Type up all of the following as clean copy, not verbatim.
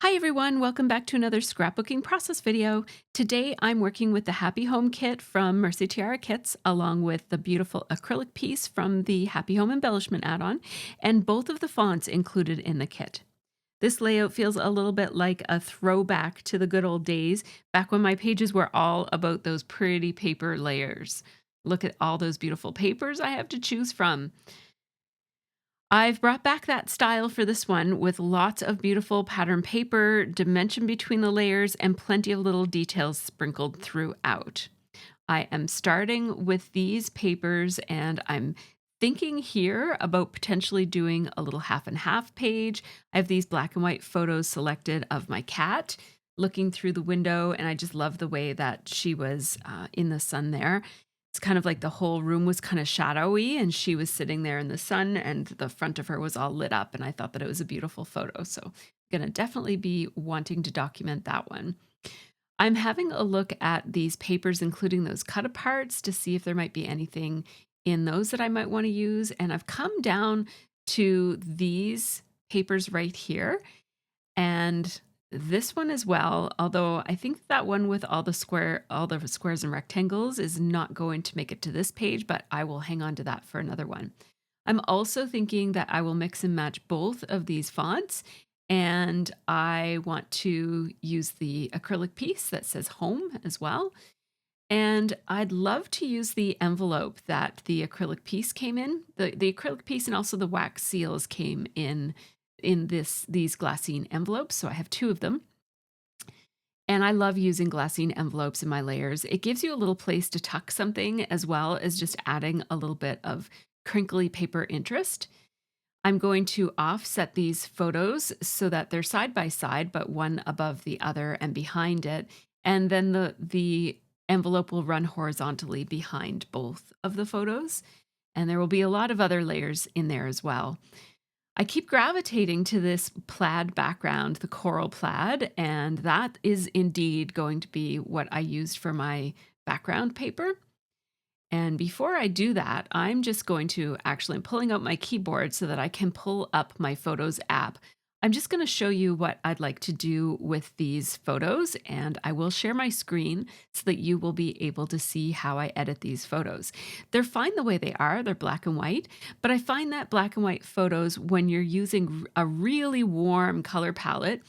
Hi everyone, welcome back to another scrapbooking process video. Today I'm working with the Happy Home kit from Mercy Tiara Kits along with the beautiful acrylic piece from the Happy Home embellishment add-on and both of the fonts included in the kit. This layout feels a little bit like a throwback to the good old days back when my pages were all about those pretty paper layers. Look at all those beautiful papers I have to choose from. I've brought back that style for this one with lots of beautiful pattern paper, dimension between the layers, and plenty of little details sprinkled throughout. I am starting with these papers and I'm thinking here about potentially doing a little half and half page. I have these black and white photos selected of my cat looking through the window, and I just love the way that she was in the sun there. It's kind of like the whole room was kind of shadowy and she was sitting there in the sun and the front of her was all lit up, and I thought that it was a beautiful photo. So I'm going to definitely be wanting to document that one. I'm having a look at these papers, including those cut aparts, to see if there might be anything in those that I might want to use. And I've come down to these papers right here and this one as well, although I think that one with all the squares and rectangles is not going to make it to this page, but I will hang on to that for another one. I'm also thinking that I will mix and match both of these fonts, and I want to use the acrylic piece that says home as well. And I'd love to use the envelope that the acrylic piece came in. The acrylic piece and also the wax seals came in these glassine envelopes. So I have two of them. And I love using glassine envelopes in my layers. It gives you a little place to tuck something as well as just adding a little bit of crinkly paper interest. I'm going to offset these photos so that they're side by side, but one above the other and behind it. And then the envelope will run horizontally behind both of the photos. And there will be a lot of other layers in there as well. I keep gravitating to this plaid background, the coral plaid, and that is indeed going to be what I used for my background paper. And before I do that, I'm just going to I'm pulling out my keyboard so that I can pull up my Photos app. I'm just going to show you what I'd like to do with these photos, and I will share my screen so that you will be able to see how I edit these photos. They're fine the way they are, they're black and white, but I find that black and white photos, when you're using a really warm color palette,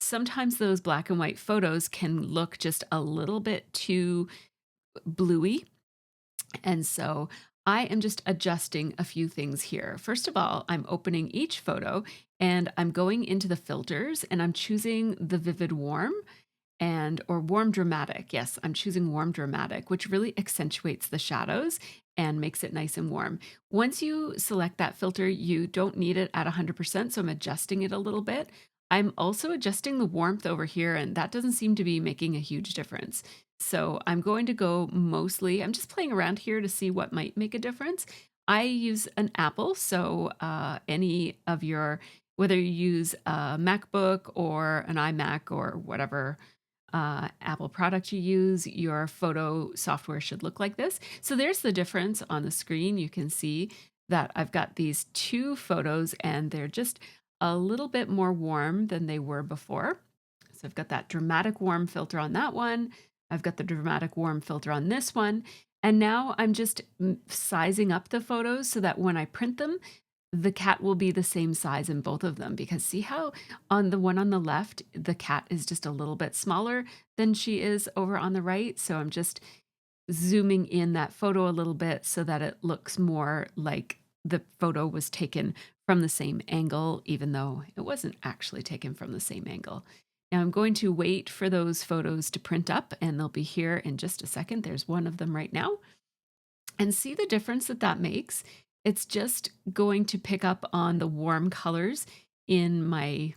sometimes those black and white photos can look just a little bit too bluey, and so I am just adjusting a few things here. First of all, I'm opening each photo and I'm going into the filters and I'm choosing the vivid warm or warm dramatic. Yes, I'm choosing warm dramatic, which really accentuates the shadows and makes it nice and warm. Once you select that filter, you don't need it at 100%, so I'm adjusting it a little bit. I'm also adjusting the warmth over here, and that doesn't seem to be making a huge difference. So I'm going to go mostly, I'm just playing around here to see what might make a difference. I use an Apple, so any of whether you use a MacBook or an iMac or whatever Apple product you use, your photo software should look like this. So there's the difference on the screen. You can see that I've got these two photos and they're just a little bit more warm than they were before. So I've got that dramatic warm filter on that one. I've got the dramatic warm filter on this one. And now I'm just sizing up the photos so that when I print them, the cat will be the same size in both of them, because see how on the one on the left, the cat is just a little bit smaller than she is over on the right. So I'm just zooming in that photo a little bit so that it looks more like the photo was taken from the same angle, even though it wasn't actually taken from the same angle. Now I'm going to wait for those photos to print up and they'll be here in just a second. There's one of them right now. And see the difference that that makes? It's just going to pick up on the warm colors in my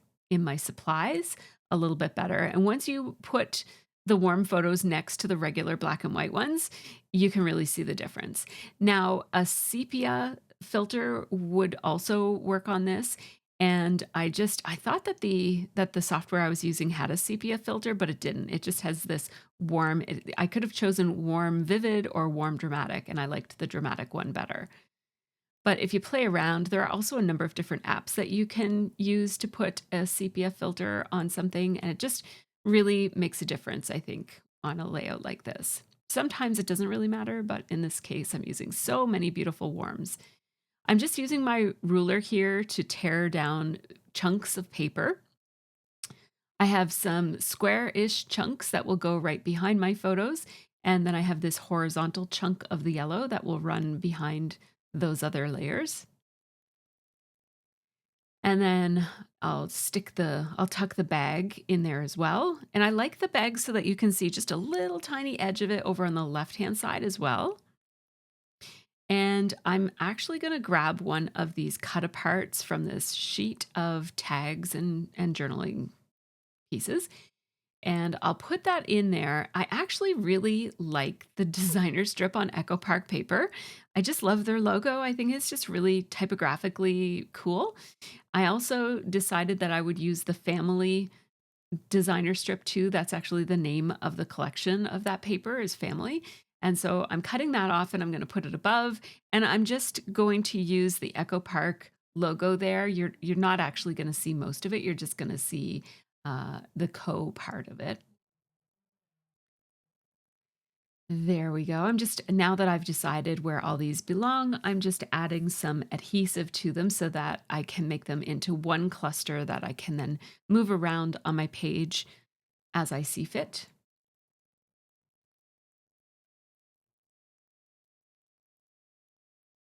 supplies a little bit better. And once you put the warm photos next to the regular black and white ones, you can really see the difference. Now, a sepia filter would also work on this. And I thought that the software I was using had a sepia filter, but it didn't. It just has this warm. I could have chosen warm vivid or warm dramatic, and I liked the dramatic one better. But if you play around, there are also a number of different apps that you can use to put a sepia filter on something, and it just really makes a difference, I think, on a layout like this. Sometimes it doesn't really matter, but in this case, I'm using so many beautiful warms. I'm just using my ruler here to tear down chunks of paper. I have some square-ish chunks that will go right behind my photos, and then I have this horizontal chunk of the yellow that will run behind those other layers. And then I'll tuck the bag in there as well. And I like the bag so that you can see just a little tiny edge of it over on the left-hand side as well. And I'm actually going to grab one of these cut aparts from this sheet of tags and journaling pieces, and I'll put that in there. I actually really like the designer strip on Echo Park paper. I just love their logo. I think it's just really typographically cool. I also decided that I would use the family designer strip too. That's actually the name of the collection of that paper is Family. And so I'm cutting that off and I'm going to put it above, and I'm just going to use the Echo Park logo there. You're not actually going to see most of it. You're just going to see the co part of it. There we go. Now that I've decided where all these belong, I'm just adding some adhesive to them so that I can make them into one cluster that I can then move around on my page as I see fit.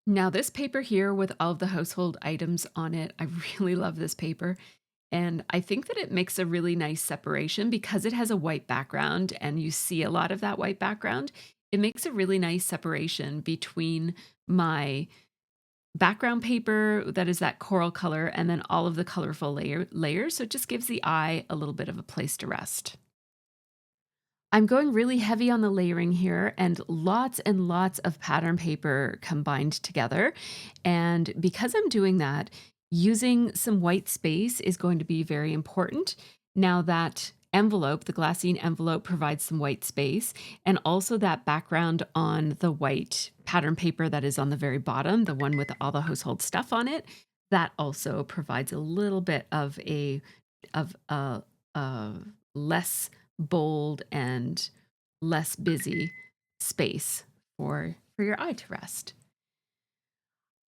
Now, this paper here with all of the household items on it, I really love this paper. And I think that it makes a really nice separation because it has a white background and you see a lot of that white background. It makes a really nice separation between my background paper that is that coral color and then all of the colorful layers. So it just gives the eye a little bit of a place to rest. I'm going really heavy on the layering here and lots of pattern paper combined together. And because I'm doing that, using some white space is going to be very important. Now that envelope, the glassine envelope provides some white space, and also that background on the white pattern paper that is on the very bottom, the one with all the household stuff on it, that also provides a little bit of a less bold and less busy space for your eye to rest.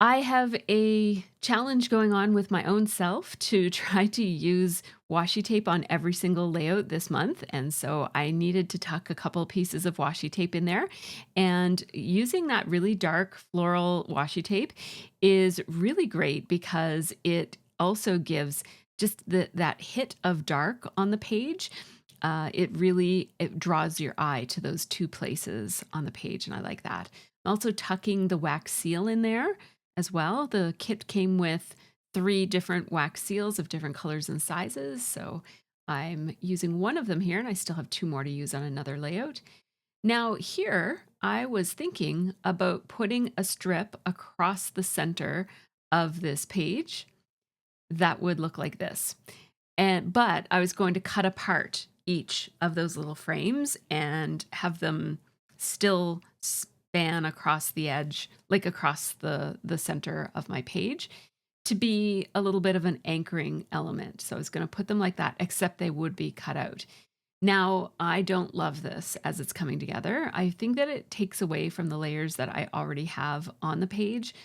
I have a challenge going on with my own self to try to use washi tape on every single layout this month. And so I needed to tuck a couple pieces of washi tape in there. And using that really dark floral washi tape is really great because it also gives just that hit of dark on the page. It draws your eye to those two places on the page, and I like that. I'm also tucking the wax seal in there as well. The kit came with 3 different wax seals of different colors and sizes, so I'm using one of them here, and I still have 2 more to use on another layout. Now here, I was thinking about putting a strip across the center of this page that would look like this. But I was going to cut apart each of those little frames and have them still span across the edge, like across the center of my page, to be a little bit of an anchoring element. So I was going to put them like that, except they would be cut out. Now, I don't love this as it's coming together. I think that it takes away from the layers that I already have on the page.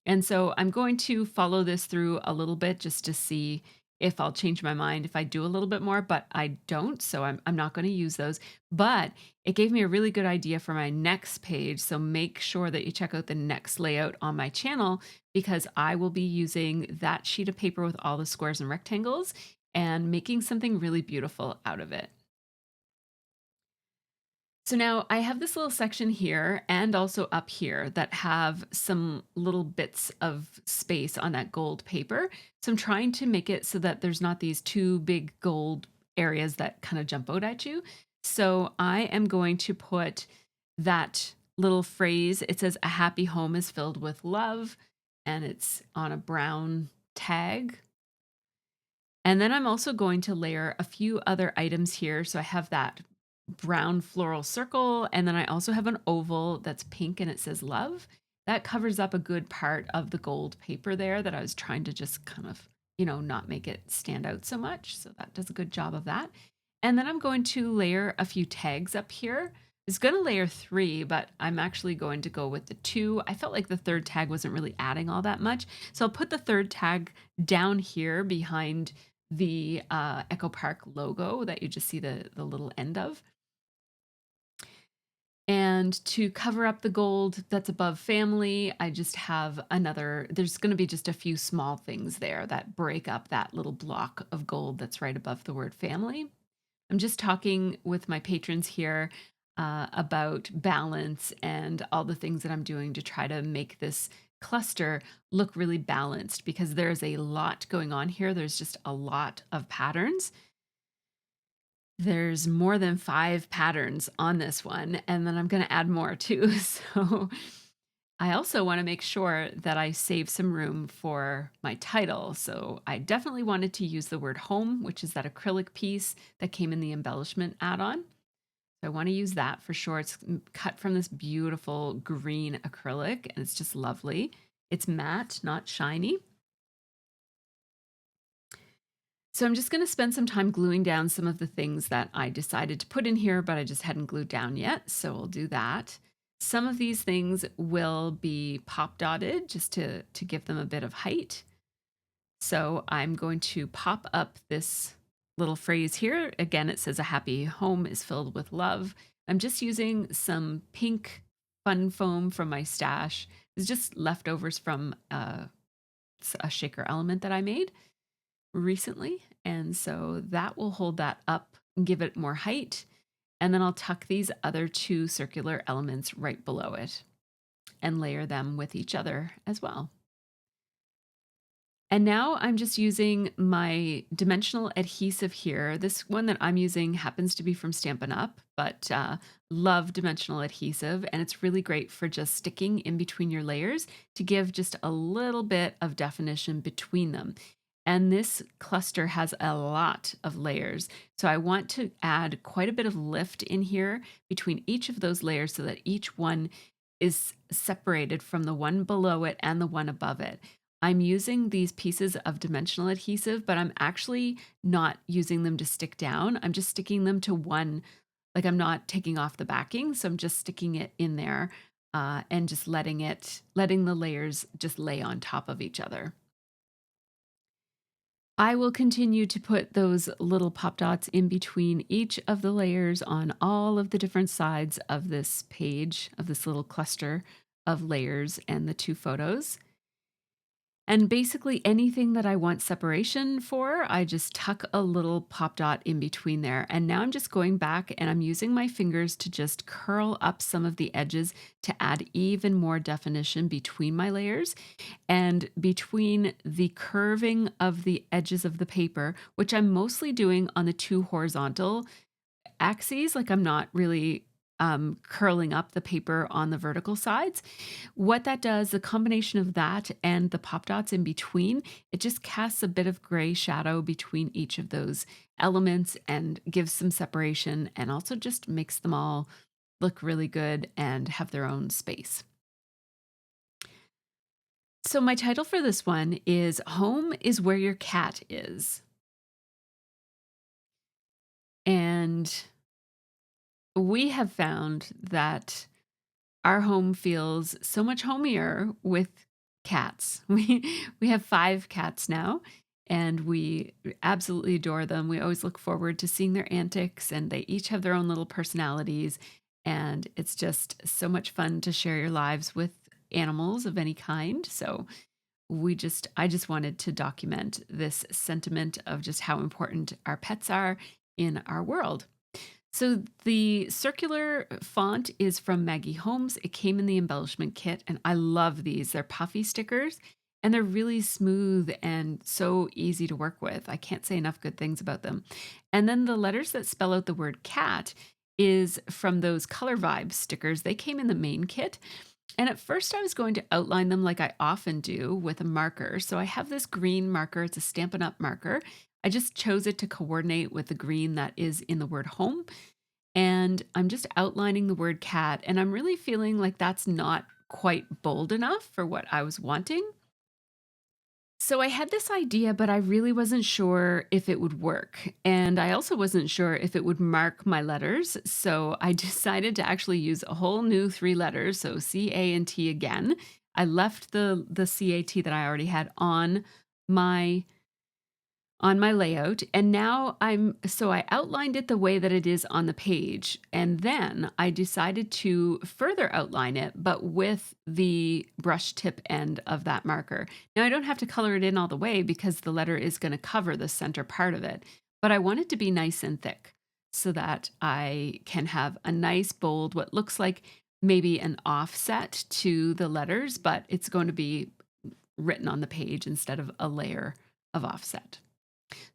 And so I'm going to follow this through a little bit just to see if I'll change my mind if I do a little bit more, but I don't, so I'm not going to use those. But it gave me a really good idea for my next page, so make sure that you check out the next layout on my channel because I will be using that sheet of paper with all the squares and rectangles and making something really beautiful out of it. So now I have this little section here and also up here that have some little bits of space on that gold paper. So I'm trying to make it so that there's not these 2 big gold areas that kind of jump out at you. So I am going to put that little phrase. It says, "A happy home is filled with love," and it's on a brown tag. And then I'm also going to layer a few other items here. So I have that brown floral circle, and then I also have an oval that's pink and it says love. that covers up a good part of the gold paper there that I was trying to just kind of, not make it stand out so much. So that does a good job of that. And then I'm going to layer a few tags up here. I was going to layer 3, but I'm actually going to go with the 2. I felt like the third tag wasn't really adding all that much. So I'll put the third tag down here behind the Echo Park logo that you just see the little end of. And to cover up the gold that's above family, I just have there's going to be just a few small things there that break up that little block of gold that's right above the word family. I'm just talking with my patrons here about balance and all the things that I'm doing to try to make this cluster look really balanced, because there's a lot going on here. There's just a lot of patterns. There's more than 5 patterns on this one, and then I'm going to add more too. So I also want to make sure that I save some room for my title. So I definitely wanted to use the word home, which is that acrylic piece that came in the embellishment add-on. So I want to use that for sure. It's cut from this beautiful green acrylic, and it's just lovely. It's matte, not shiny. So I'm just going to spend some time gluing down some of the things that I decided to put in here, but I just hadn't glued down yet. So we'll do that. Some of these things will be pop dotted just to give them a bit of height. So I'm going to pop up this little phrase here. Again, it says a happy home is filled with love. I'm just using some pink fun foam from my stash. It's just leftovers from a shaker element that I made recently. And so that will hold that up and give it more height. And then I'll tuck these other 2 circular elements right below it and layer them with each other as well. And now I'm just using my dimensional adhesive here. This one that I'm using happens to be from Stampin' Up, but love dimensional adhesive. And it's really great for just sticking in between your layers to give just a little bit of definition between them. And this cluster has a lot of layers. So I want to add quite a bit of lift in here between each of those layers so that each one is separated from the one below it and the one above it. I'm using these pieces of dimensional adhesive, but I'm actually not using them to stick down. I'm just sticking them to one, like I'm not taking off the backing. So I'm just sticking it in there and just letting the layers just lay on top of each other. I will continue to put those little pop dots in between each of the layers on all of the different sides of this page, of this little cluster of layers and the 2 photos. And basically anything that I want separation for, I just tuck a little pop dot in between there. And now I'm just going back and I'm using my fingers to just curl up some of the edges to add even more definition between my layers and between the curving of the edges of the paper, which I'm mostly doing on the 2 horizontal axes. Like I'm not really curling up the paper on the vertical sides. What that does, the combination of that and the pop dots in between, it just casts a bit of gray shadow between each of those elements and gives some separation, and also just makes them all look really good and have their own space. So my title for this one is Home is Where Your Cat Is. And we have found that our home feels so much homier with cats. We have 5 cats now, and we absolutely adore them. We always look forward to seeing their antics, and they each have their own little personalities, and it's just so much fun to share your lives with animals of any kind. So I just wanted to document this sentiment of just how important our pets are in our world. So the circular font is from Maggie Holmes. It came in the embellishment kit, and I love these. They're puffy stickers, and they're really smooth and so easy to work with. I can't say enough good things about them. And then the letters that spell out the word cat is from those Color Vibes stickers. They came in the main kit. And at first I was going to outline them like I often do with a marker. So I have this green marker. It's a Stampin' Up marker. I just chose it to coordinate with the green that is in the word home. And I'm just outlining the word cat. And I'm really feeling like that's not quite bold enough for what I was wanting. So I had this idea, but I really wasn't sure if it would work. And I also wasn't sure if it would mark my letters. So I decided to actually use a whole new three letters. So C, A, and T again. I left the CAT that I already had my on my layout. And now I outlined it the way that it is on the page. And then I decided to further outline it, but with the brush tip end of that marker. Now I don't have to color it in all the way because the letter is going to cover the center part of it, but I want it to be nice and thick so that I can have a nice bold, what looks like maybe an offset to the letters, but it's going to be written on the page instead of a layer of offset.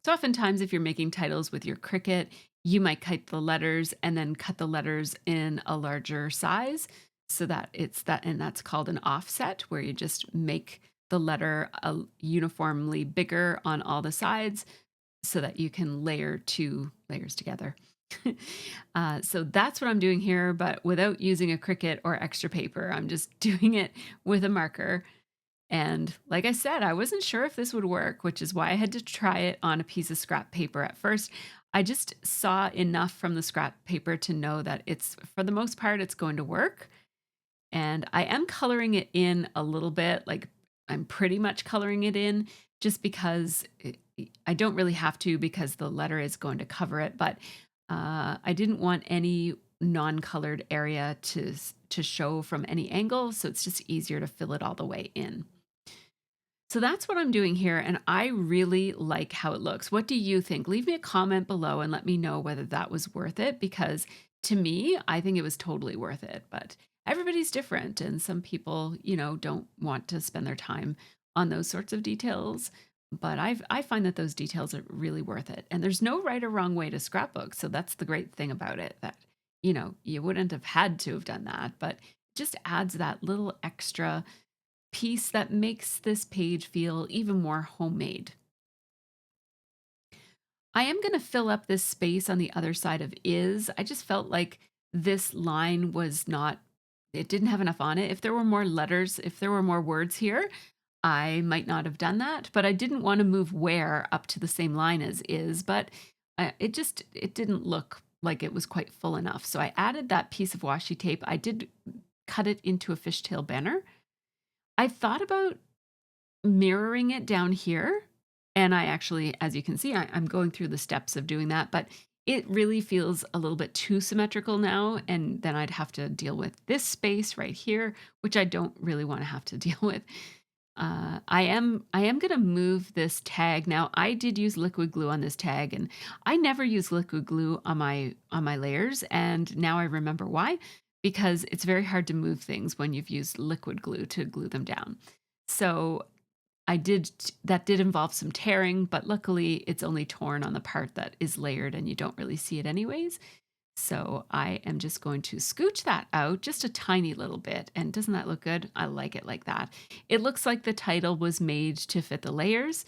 So oftentimes if you're making titles with your Cricut, you might cut the letters and then cut the letters in a larger size so that it's that, and that's called an offset, where you just make the letter uniformly bigger on all the sides so that you can layer two layers together. So that's what I'm doing here, but without using a Cricut or extra paper. I'm just doing it with a marker. And like I said, I wasn't sure if this would work, which is why I had to try it on a piece of scrap paper at first. I just saw enough from the scrap paper to know that it's, for the most part, it's going to work. And I am coloring it in a little bit, like I'm pretty much coloring it in just because I don't really have to because the letter is going to cover it. But I didn't want any non-colored area to show from any angle. So it's just easier to fill it all the way in. So that's what I'm doing here, and I really like how it looks. What do you think? Leave me a comment below and let me know whether that was worth it, because to me, I think it was totally worth it. But everybody's different, and some people, don't want to spend their time on those sorts of details. But I find that those details are really worth it. And there's no right or wrong way to scrapbook. So that's the great thing about it, that, you wouldn't have had to have done that, but it just adds that little extra piece that makes this page feel even more homemade. I am going to fill up this space on the other side of is. I just felt like this line was not, it didn't have enough on it. If there were more letters, if there were more words here, I might not have done that, but I didn't want to move where up to the same line as is, but it didn't look like it was quite full enough. So I added that piece of washi tape. I did cut it into a fishtail banner. I thought about mirroring it down here. And I actually, as you can see, I'm going through the steps of doing that, but it really feels a little bit too symmetrical now. And then I'd have to deal with this space right here, which I don't really want to have to deal with. I am going to move this tag. Now, I did use liquid glue on this tag, and I never use liquid glue on my layers. And now I remember why, because it's very hard to move things when you've used liquid glue to glue them down. So that did involve some tearing, but luckily it's only torn on the part that is layered and you don't really see it anyways. So I am just going to scooch that out just a tiny little bit. And doesn't that look good? I like it like that. It looks like the title was made to fit the layers.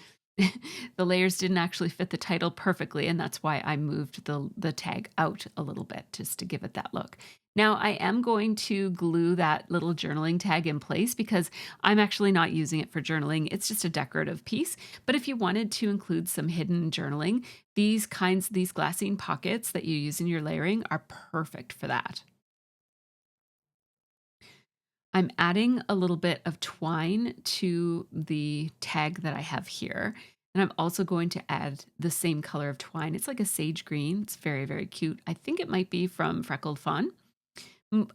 The layers didn't actually fit the title perfectly, and that's why I moved the tag out a little bit just to give it that look. Now I am going to glue that little journaling tag in place because I'm actually not using it for journaling. It's just a decorative piece. But if you wanted to include some hidden journaling, these glassine pockets that you use in your layering are perfect for that. I'm adding a little bit of twine to the tag that I have here. And I'm also going to add the same color of twine. It's like a sage green. It's very, very cute. I think it might be from Freckled Fawn.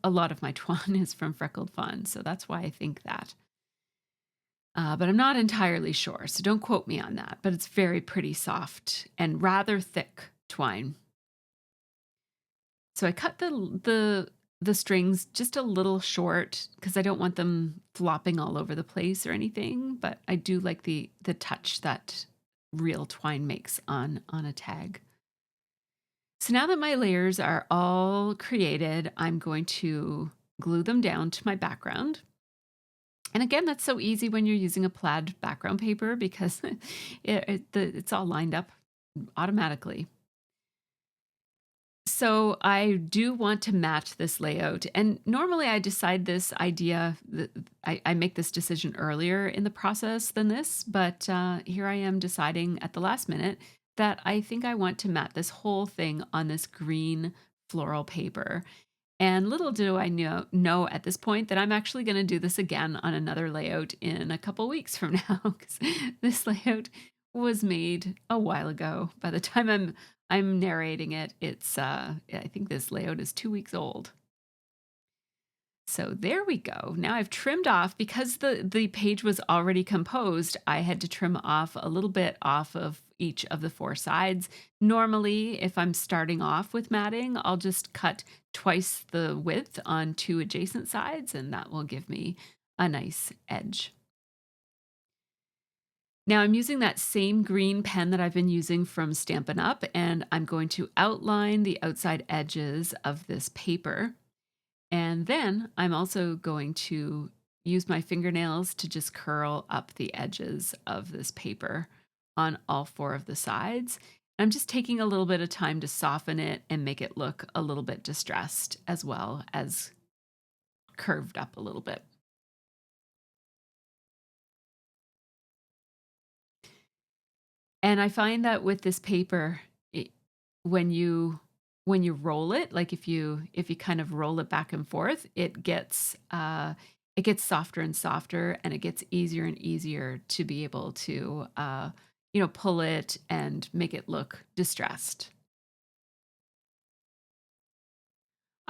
A lot of my twine is from Freckled Fawn, so that's why I think that. But I'm not entirely sure, so don't quote me on that. But it's very pretty soft and rather thick twine. So I cut the strings just a little short because I don't want them flopping all over the place or anything, but I do like the touch that real twine makes on a tag. So now that my layers are all created, I'm going to glue them down to my background. And again, that's so easy when you're using a plaid background paper because it's all lined up automatically. So I do want to match this layout. And normally I decide this idea, I make this decision earlier in the process than this, but here I am deciding at the last minute that I think I want to mat this whole thing on this green floral paper. And little do I know at this point that I'm actually going to do this again on another layout in a couple weeks from now, because this layout was made a while ago. By the time I'm narrating it, it's I think this layout is 2 weeks old. So there we go. Now I've trimmed off because the page was already composed. I had to trim off a little bit off of each of the four sides. Normally, if I'm starting off with matting, I'll just cut twice the width on two adjacent sides, and that will give me a nice edge. Now I'm using that same green pen that I've been using from Stampin' Up, and I'm going to outline the outside edges of this paper. And then I'm also going to use my fingernails to just curl up the edges of this paper on all four of the sides. I'm just taking a little bit of time to soften it and make it look a little bit distressed as well as curved up a little bit. And I find that with this paper, when you roll it, like if you kind of roll it back and forth, it gets softer and softer, and it gets easier and easier to be able to pull it and make it look distressed.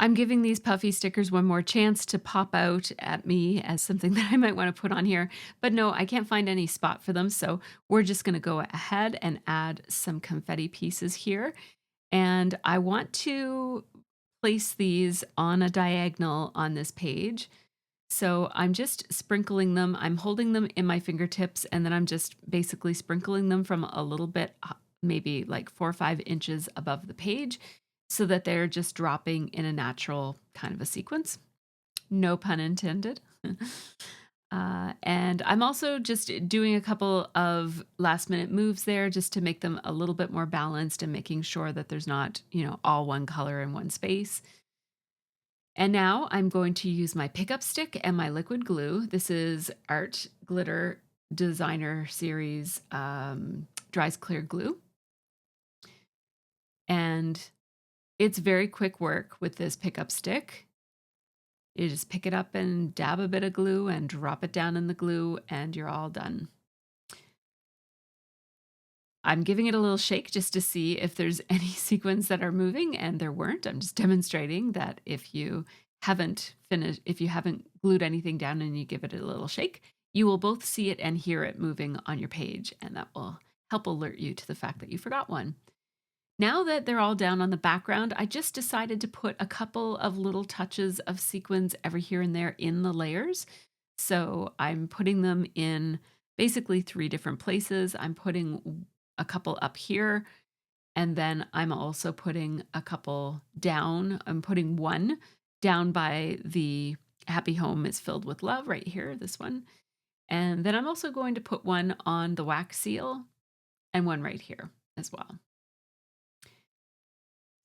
I'm giving these puffy stickers one more chance to pop out at me as something that I might want to put on here, but no, I can't find any spot for them, so we're just going to go ahead and add some confetti pieces here. And I want to place these on a diagonal on this page. So I'm just sprinkling them. I'm holding them in my fingertips, and then I'm just basically sprinkling them from a little bit, maybe like 4 or 5 inches above the page, so that they're just dropping in a natural kind of a sequence. No pun intended. And I'm also just doing a couple of last minute moves there just to make them a little bit more balanced and making sure that there's not, all one color in one space. And now I'm going to use my pickup stick and my liquid glue. This is Art Glitter Designer Series Dries Clear Glue. And it's very quick work with this pickup stick. You just pick it up and dab a bit of glue and drop it down in the glue, and you're all done. I'm giving it a little shake just to see if there's any sequins that are moving, and there weren't. I'm just demonstrating that if you haven't glued anything down and you give it a little shake, you will both see it and hear it moving on your page, and that will help alert you to the fact that you forgot one. Now that they're all down on the background, I just decided to put a couple of little touches of sequins every here and there in the layers. So I'm putting them in basically 3 different places. I'm putting a couple up here, and then I'm also putting a couple down. I'm putting one down by the Happy Home is Filled with Love right here, this one. And then I'm also going to put one on the wax seal and one right here as well.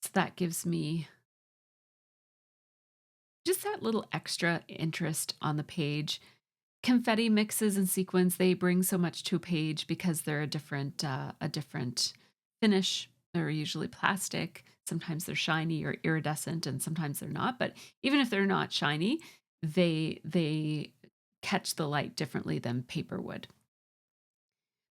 So that gives me just that little extra interest on the page. Confetti mixes and sequins, they bring so much to a page because they're a different finish. They're usually plastic. Sometimes they're shiny or iridescent, and sometimes they're not. But even if they're not shiny, they catch the light differently than paper would.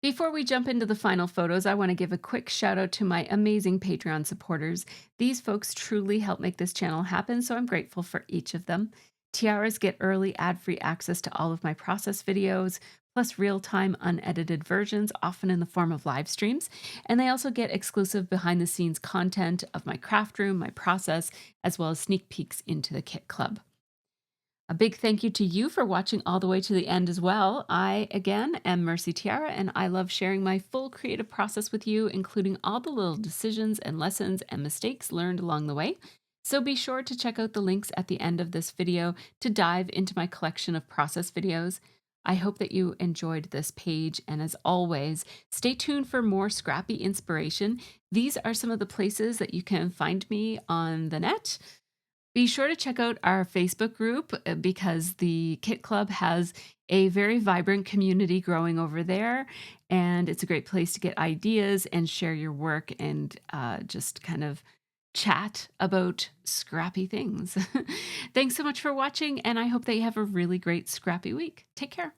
Before we jump into the final photos, I want to give a quick shout out to my amazing Patreon supporters. These folks truly help make this channel happen, so I'm grateful for each of them. Tiaras get early ad-free access to all of my process videos, plus real-time unedited versions, often in the form of live streams. And they also get exclusive behind-the-scenes content of my craft room, my process, as well as sneak peeks into the Kit Club. A big thank you to you for watching all the way to the end as well. I, again, am Mercy Tiara, and I love sharing my full creative process with you, including all the little decisions and lessons and mistakes learned along the way. So be sure to check out the links at the end of this video to dive into my collection of process videos. I hope that you enjoyed this page. And as always, stay tuned for more scrappy inspiration. These are some of the places that you can find me on the net. Be sure to check out our Facebook group because the Kit Club has a very vibrant community growing over there. And it's a great place to get ideas and share your work and just kind of chat about scrappy things. Thanks so much for watching, and I hope that you have a really great scrappy week. Take care.